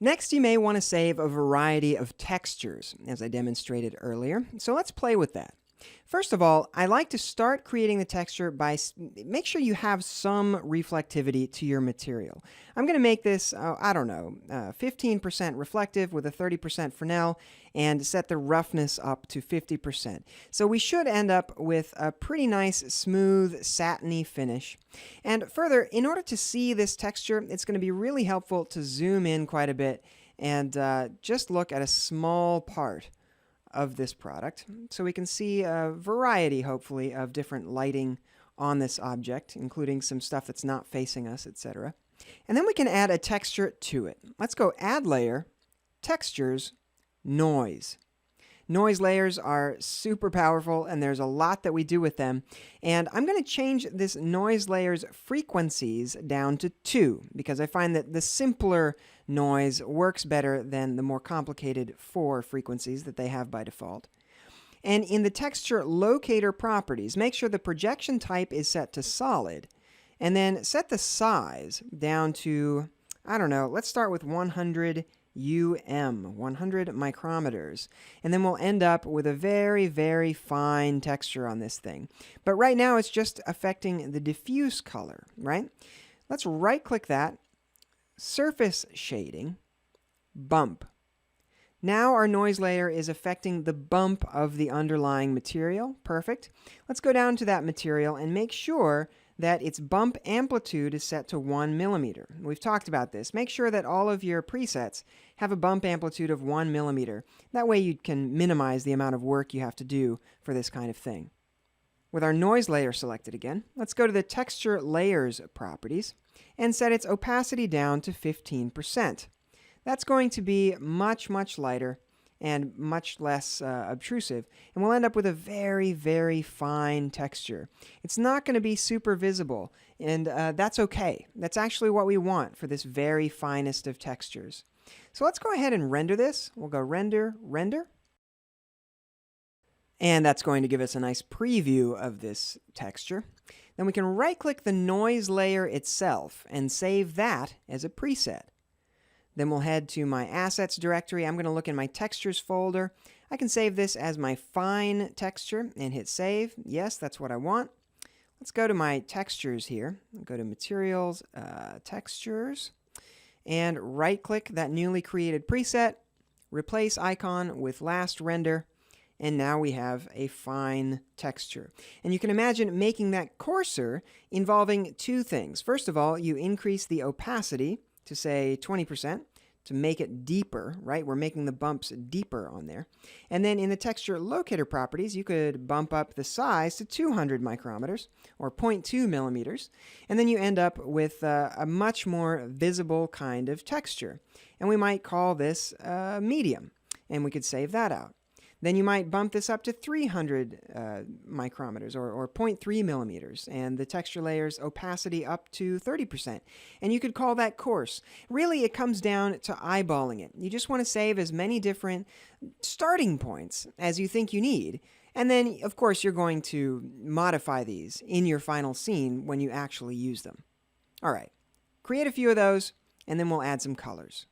Next, you may want to save a variety of textures, as I demonstrated earlier. So let's play with that. First of all, I like to start creating the texture by make sure you have some reflectivity to your material. I'm going to make this, I don't know, 15% reflective with a 30% Fresnel and set the roughness up to 50%. So we should end up with a pretty nice, smooth, satiny finish. And further, in order to see this texture, it's going to be really helpful to zoom in quite a bit and just look at a small part of this product. So we can see a variety, hopefully, of different lighting on this object, including some stuff that's not facing us, etc. And then we can add a texture to it. Let's go Add Layer, Textures, Noise. Noise layers are super powerful, and there's a lot that we do with them. And I'm going to change this noise layer's frequencies down to 2, because I find that the simpler noise works better than the more complicated 4 frequencies that they have by default. And in the texture locator properties, make sure the projection type is set to solid, and then set the size down to, I don't know, let's start with 100 100 micrometers, and then we'll end up with a very, very fine texture on this thing. But right now it's just affecting the diffuse color, right? Let's right-click that, Surface Shading, Bump. Now our noise layer is affecting the bump of the underlying material. Perfect. Let's go down to that material and make sure that its bump amplitude is set to 1 millimeter. We've talked about this. Make sure that all of your presets have a bump amplitude of 1 millimeter. That way you can minimize the amount of work you have to do for this kind of thing. With our noise layer selected again, let's go to the Texture Layers properties and set its opacity down to 15%. That's going to be much, much lighter and much less obtrusive, and we'll end up with a very, very fine texture. It's not going to be super visible, and that's okay. That's actually what we want for this very finest of textures. So let's go ahead and render this. We'll go Render, Render. And that's going to give us a nice preview of this texture. Then we can right-click the noise layer itself and save that as a preset. Then we'll head to my Assets directory. I'm going to look in my Textures folder. I can save this as my fine texture and hit Save. Yes, that's what I want. Let's go to my Textures here. I'll go to Materials, Textures, and right-click that newly created preset, replace icon with Last Render, and now we have a fine texture. And you can imagine making that coarser involving 2 things. First of all, you increase the opacity to say 20% to make it deeper, right? We're making the bumps deeper on there. And then in the texture locator properties, you could bump up the size to 200 micrometers or 0.2 millimeters. And then you end up with a much more visible kind of texture. And we might call this medium, and we could save that out. Then you might bump this up to 300 micrometers or 0.3 millimeters, and the texture layer's opacity up to 30%. And you could call that coarse. Really, it comes down to eyeballing it. You just want to save as many different starting points as you think you need. And then, of course, you're going to modify these in your final scene when you actually use them. All right, create a few of those, and then we'll add some colors.